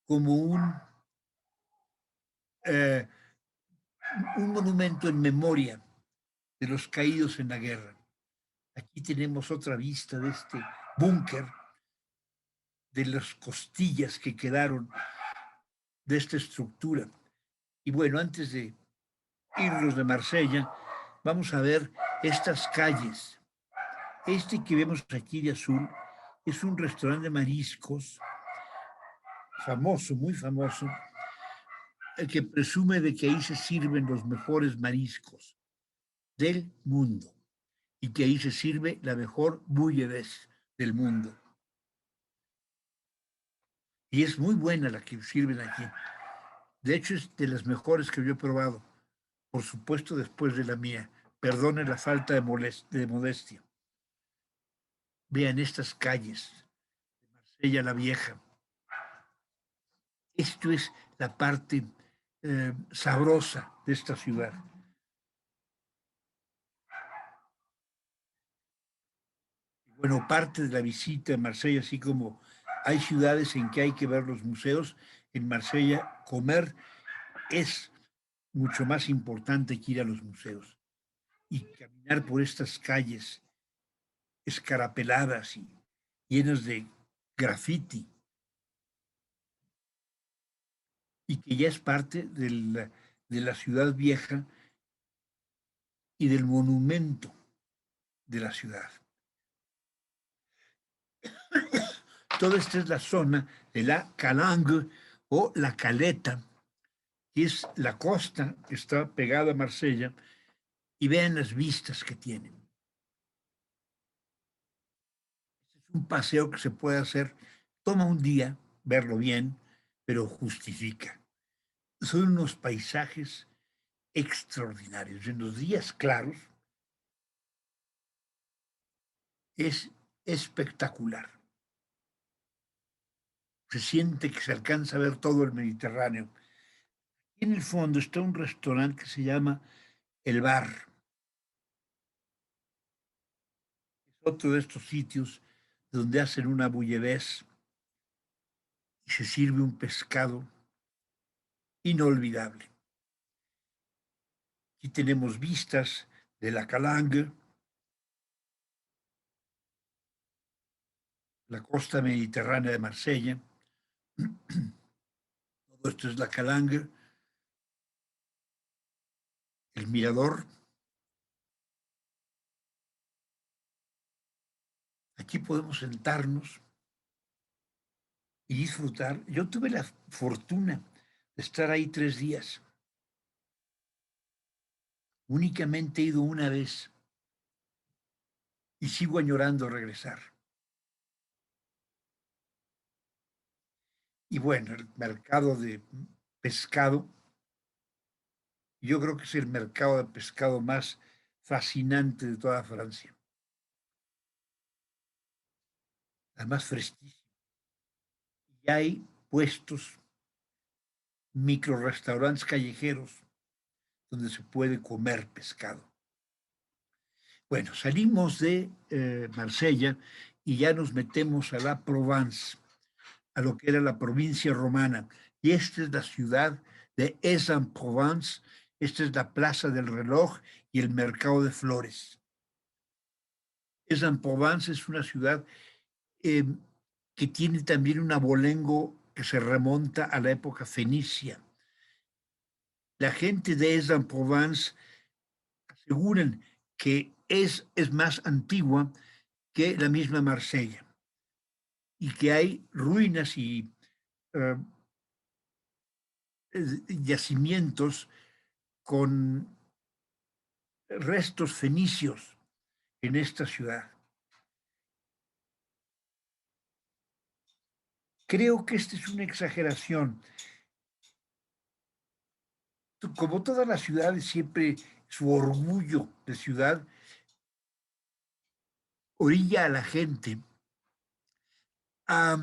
como eh, un monumento en memoria de los caídos en la guerra. Aquí tenemos otra vista de este búnker, de las costillas que quedaron de esta estructura. Y bueno, antes de irnos de Marsella, vamos a ver estas calles. Este que vemos aquí de azul es un restaurante de mariscos famoso, muy famoso, el que presume de que ahí se sirven los mejores mariscos del mundo y que ahí se sirve la mejor bouillabaisse del mundo. Y es muy buena la que sirven aquí. De hecho, es de las mejores que yo he probado. Por supuesto, después de la mía. Perdone la falta de modestia. Vean estas calles de Marsella la Vieja. Esto es la parte sabrosa de esta ciudad. Bueno, parte de la visita a Marsella, así como hay ciudades en que hay que ver los museos, en Marsella comer es mucho más importante que ir a los museos. Y caminar por estas calles escarapeladas y llenas de graffiti, y que ya es parte de la ciudad vieja y del monumento de la ciudad. Toda esta es la zona de la Calangue o la Caleta, que es la costa que está pegada a Marsella, y vean las vistas que tienen. Es un paseo que se puede hacer, toma un día verlo bien, pero justifica. Son unos paisajes extraordinarios. En los días claros es espectacular. Se siente que se alcanza a ver todo el Mediterráneo. Y en el fondo está un restaurante que se llama El Bar. Es otro de estos sitios donde hacen una bouillabaisse y se sirve un pescado inolvidable. Aquí tenemos vistas de la Calangue, la costa mediterránea de Marsella. Todo esto es la Calangue, el mirador. Aquí podemos sentarnos y disfrutar. Yo tuve la fortuna de estar ahí 3 días. Únicamente he ido una vez y sigo añorando regresar. Y bueno, el mercado de pescado, yo creo que es el mercado de pescado más fascinante de toda Francia, además fresquísimo. Y hay puestos, micro restaurantes callejeros donde se puede comer pescado. Bueno, salimos de Marsella y ya nos metemos a la Provence, a lo que era la provincia romana. Y esta es la ciudad de Aix-en-Provence, esta es la Plaza del Reloj y el Mercado de Flores. Aix-en-Provence es una ciudad eh, que tiene también un abolengo que se remonta a la época fenicia. La gente de Aix-en-Provence aseguran que es más antigua que la misma Marsella y que hay ruinas y eh, yacimientos con restos fenicios en esta ciudad. Creo que esta es una exageración. Como todas las ciudades, siempre su orgullo de ciudad orilla a la gente a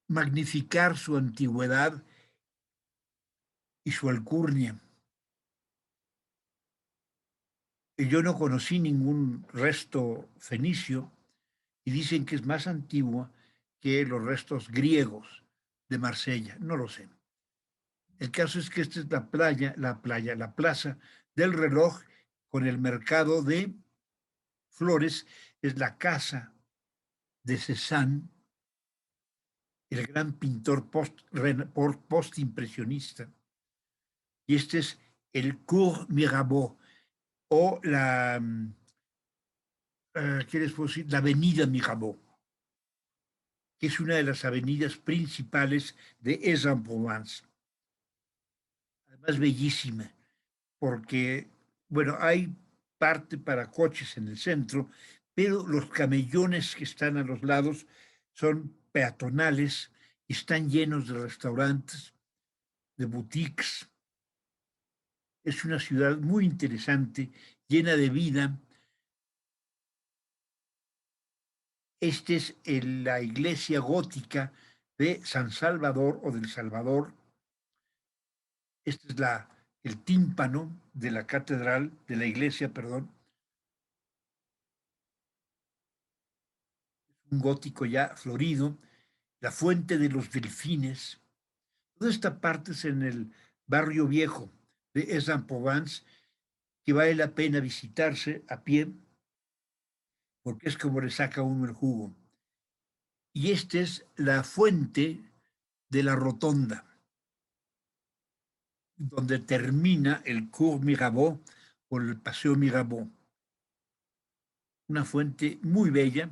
magnificar su antigüedad y su alcurnia. Y yo no conocí ningún resto fenicio y dicen que es más antigua que los restos griegos de Marsella. No lo sé. El caso es que esta es la plaza del reloj con el mercado de flores, es la casa de Cézanne, el gran pintor post-impresionista. Y este es el Cours Mirabeau, o ¿qué les puedo decir? La avenida Mirabeau, que es una de las avenidas principales de Aix-en-Provence. Además, bellísima, porque, bueno, hay parte para coches en el centro, pero los camellones que están a los lados son peatonales y están llenos de restaurantes, de boutiques. Es una ciudad muy interesante, llena de vida. Esta es la iglesia gótica de San Salvador o del Salvador. Este es el tímpano de la catedral, de la iglesia, perdón. Un gótico ya florido. La fuente de los delfines. Toda esta parte es en el barrio viejo de Aix-en-Provence, que vale la pena visitarse a pie, porque es como le saca uno el jugo. Y esta es la fuente de la rotonda, donde termina el Cours Mirabeau o el Paseo Mirabeau. Una fuente muy bella.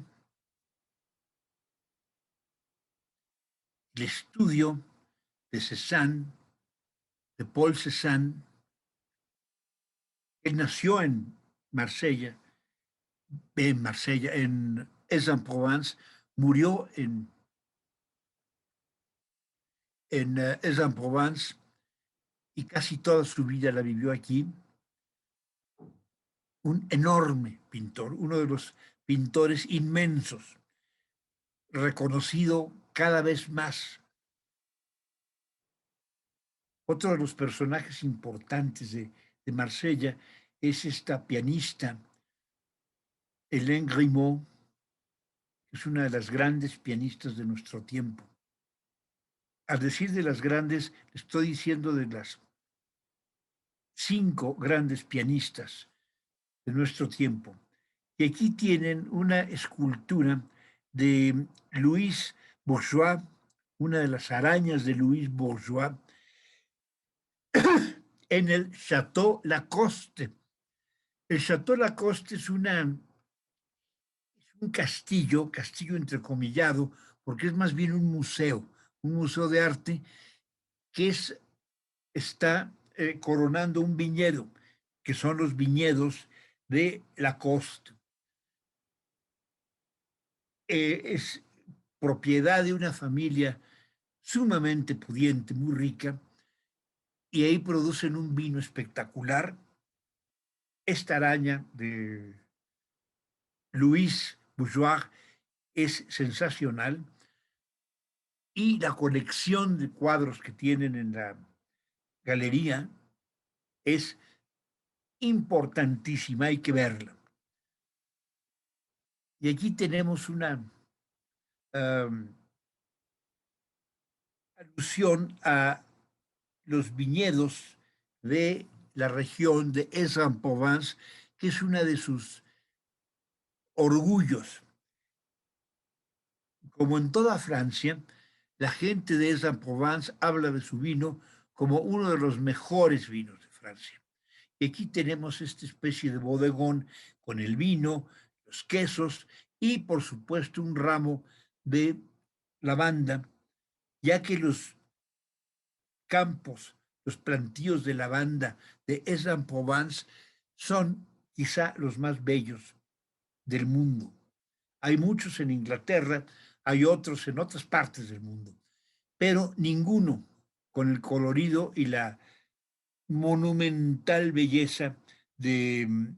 El estudio de Cézanne, de Paul Cézanne. Él nació en Aix-en-Provence, murió en Aix-en-Provence y casi toda su vida la vivió aquí. Un enorme pintor, uno de los pintores inmensos, reconocido cada vez más. Otro de los personajes importantes de Marsella es esta pianista, Hélène Grimaud, que es una de las grandes pianistas de nuestro tiempo. Al decir de las grandes, estoy diciendo de las 5 grandes pianistas de nuestro tiempo. Y aquí tienen una escultura de Louis Bourgeois, una de las arañas de Louis Bourgeois, en el Château Lacoste. El Château Lacoste es un castillo entrecomillado, porque es más bien un museo de arte que está coronando un viñedo, que son los viñedos de Lacoste. Es propiedad de una familia sumamente pudiente, muy rica, y ahí producen un vino espectacular. Esta araña de Louis Bourgeois es sensacional, y la colección de cuadros que tienen en la galería es importantísima, hay que verla. Y aquí tenemos una um, alusión a los viñedos de la región de Aix-en-Provence, que es una de sus orgullos. Como en toda Francia, la gente de Aix-en-Provence habla de su vino como uno de los mejores vinos de Francia. Y aquí tenemos esta especie de bodegón con el vino, los quesos y, por supuesto, un ramo de lavanda, ya que los campos, los plantíos de lavanda de Aix-en-Provence son quizá los más bellos del mundo. Hay muchos en Inglaterra, hay otros en otras partes del mundo, pero ninguno con el colorido y la monumental belleza de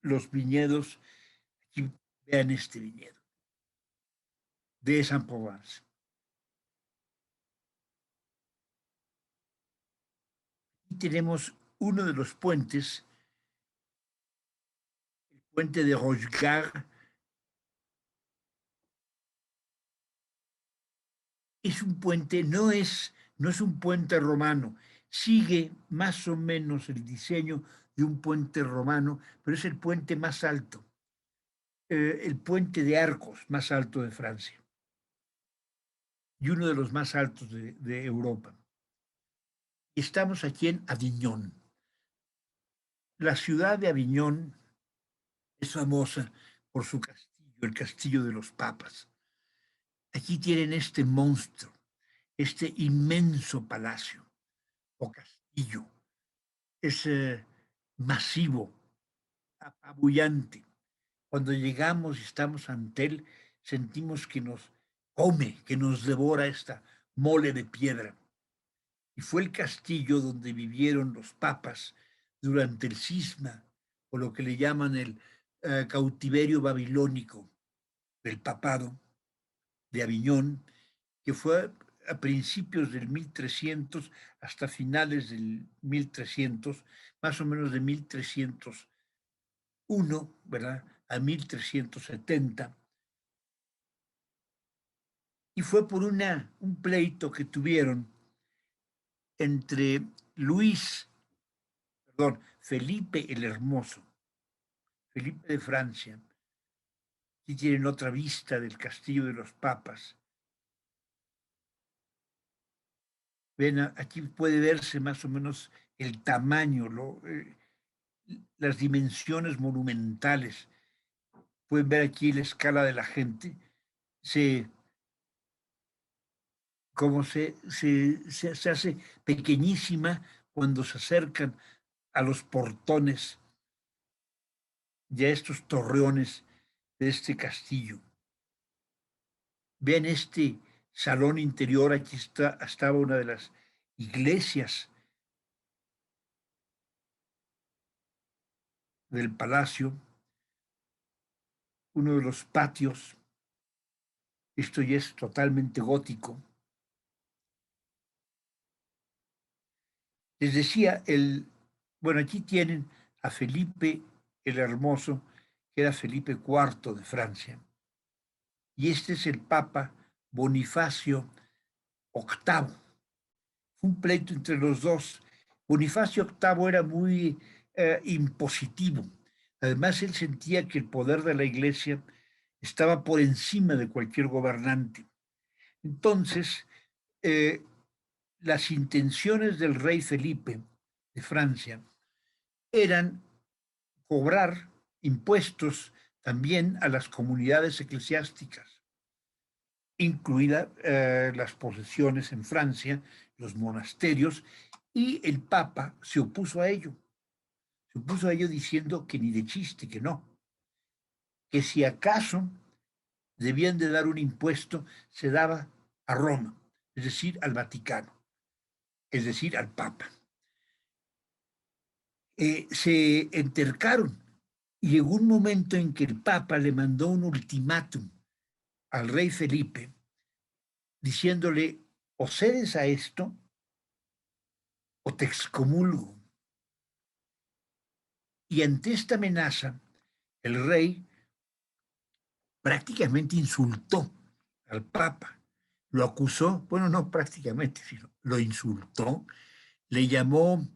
los viñedos. Aquí vean este viñedo de Aix-en-Provence. Y tenemos uno de los puentes puente de Rochegar es un puente, no es un puente romano, sigue más o menos el diseño de un puente romano, pero es el puente más alto, el puente de Arcos más alto de Francia y uno de los más altos de Europa. Estamos aquí en Aviñón. La ciudad de Aviñón es famosa por su castillo, el Castillo de los Papas. Aquí tienen este monstruo, este inmenso palacio o castillo. Es masivo, apabullante. Cuando llegamos y estamos ante él, sentimos que nos come, que nos devora esta mole de piedra. Y fue el castillo donde vivieron los papas durante el cisma, o lo que le llaman el cautiverio babilónico del papado de Aviñón, que fue a principios del 1300 hasta finales del 1300, más o menos de 1301, ¿verdad? A 1370. Y fue por un pleito que tuvieron entre Felipe el Hermoso, Felipe de Francia. Aquí tienen otra vista del castillo de los papas. Ven, aquí puede verse más o menos el tamaño, las dimensiones monumentales. Pueden ver aquí la escala de la gente, se, cómo se hace pequeñísima cuando se acercan a los portones y a estos torreones de este castillo. Vean este salón interior, aquí estaba una de las iglesias del palacio, uno de los patios. Esto ya es totalmente gótico. Les decía, bueno, aquí tienen a Felipe el Hermoso, que era Felipe IV de Francia. Y este es el Papa Bonifacio VIII. Fue un pleito entre los dos. Bonifacio VIII era muy impositivo. Además, él sentía que el poder de la iglesia estaba por encima de cualquier gobernante. Entonces, eh, las intenciones del rey Felipe de Francia eran cobrar impuestos también a las comunidades eclesiásticas, incluidas las posesiones en Francia, los monasterios, y el Papa se opuso a ello. Se opuso a ello diciendo que ni de chiste, que no, que si acaso debían de dar un impuesto, se daba a Roma, es decir, al Vaticano, es decir, al Papa. Se entercaron y llegó un momento en que el Papa le mandó un ultimátum al rey Felipe diciéndole, o cedes a esto o te excomulgo. Y ante esta amenaza, el rey prácticamente insultó al Papa, lo acusó, bueno, no prácticamente, sino lo insultó, le llamó,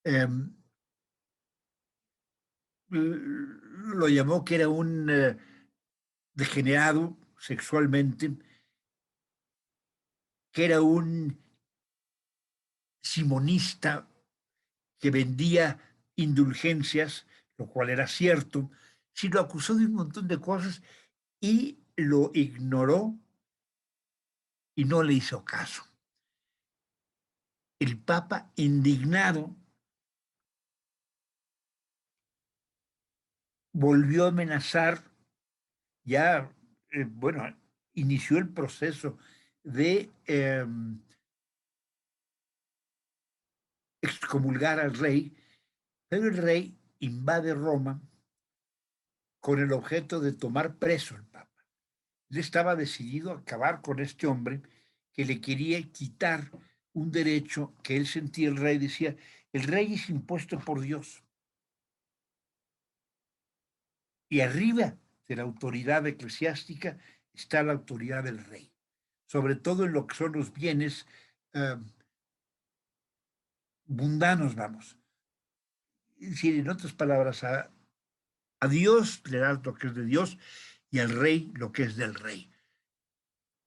eh, lo llamó que era un degenerado sexualmente, que era un simonista que vendía indulgencias, lo cual era cierto, sí lo acusó de un montón de cosas y lo ignoró y no le hizo caso. El Papa, indignado, volvió a amenazar, ya, bueno, inició el proceso de excomulgar al rey, pero el rey invade Roma con el objeto de tomar preso al Papa. Él estaba decidido a acabar con este hombre que le quería quitar un derecho que él sentía. El rey decía, el rey es impuesto por Dios Y arriba de la autoridad eclesiástica está la autoridad del rey, sobre todo en lo que son los bienes mundanos, vamos. Es decir, en otras palabras, a Dios le das lo que es de Dios y al rey lo que es del rey.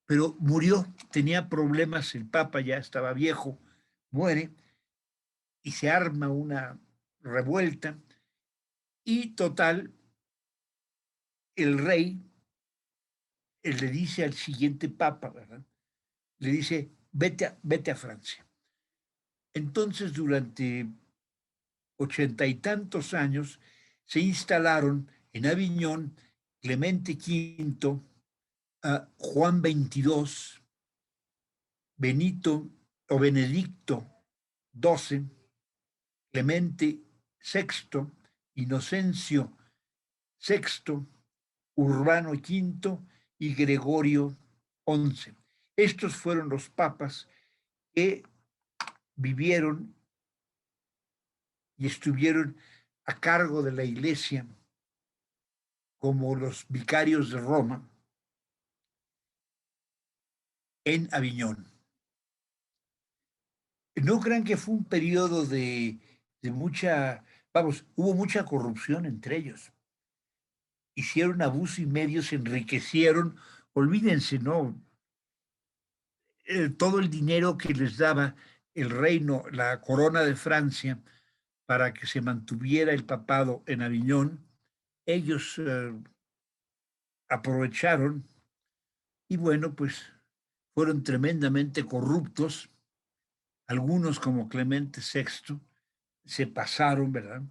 Pero murió, tenía problemas, el papa ya estaba viejo, muere y se arma una revuelta y total, el rey le dice al siguiente papa, ¿verdad? Le dice, vete a Francia. Entonces, durante 80 y tantos años, se instalaron en Aviñón Clemente V, Juan XXII, Benito o Benedicto XII, Clemente VI, Inocencio VI, Urbano V y Gregorio XI. Estos fueron los papas que vivieron y estuvieron a cargo de la iglesia como los vicarios de Roma en Aviñón. No crean que fue un periodo de mucha, vamos, hubo mucha corrupción entre ellos. Hicieron abuso y medios, se enriquecieron. Olvídense, ¿no? Todo el dinero que les daba el reino, la corona de Francia, para que se mantuviera el papado en Aviñón, ellos aprovecharon y bueno, pues fueron tremendamente corruptos. Algunos como Clemente VI se pasaron, ¿verdad?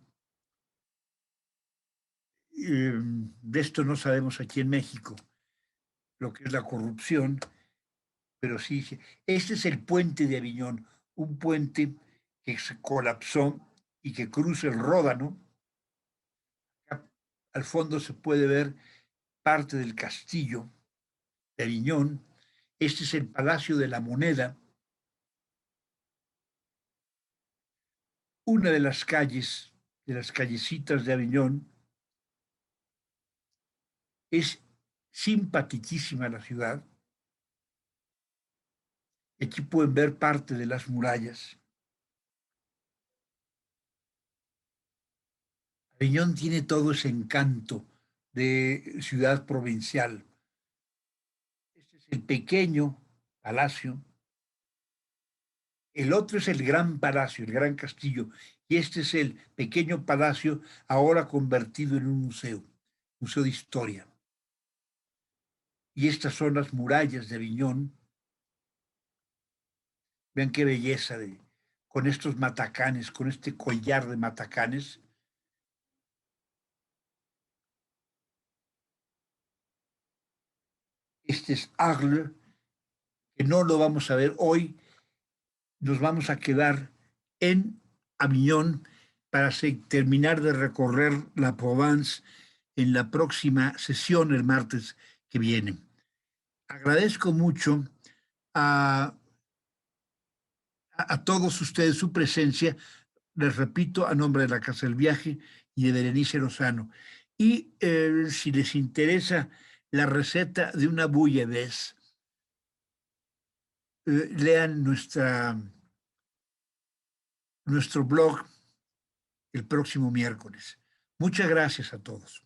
De esto no sabemos aquí en México lo que es la corrupción, pero sí, este es el puente de Aviñón, un puente que se colapsó y que cruza el Ródano. Al fondo se puede ver parte del castillo de Aviñón. Este es el Palacio de la Moneda, una de las calles, de las callecitas de Aviñón. Es simpaticísima la ciudad. Aquí pueden ver parte de las murallas. Aviñón tiene todo ese encanto de ciudad provincial. Este es el pequeño palacio. El otro es el gran palacio, el gran castillo. Y este es el pequeño palacio ahora convertido en un museo, museo de historia. Y estas son las murallas de Aviñón. Vean qué belleza con estos matacanes, con este collar de matacanes. Este es Arles, que no lo vamos a ver hoy. Nos vamos a quedar en Aviñón para terminar de recorrer la Provence en la próxima sesión el martes que viene. Agradezco mucho a, a todos ustedes su presencia, les repito, a nombre de la Casa del Viaje y de Berenice Lozano. Y si les interesa la receta de una bouillabaisse, lean nuestro blog el próximo miércoles. Muchas gracias a todos.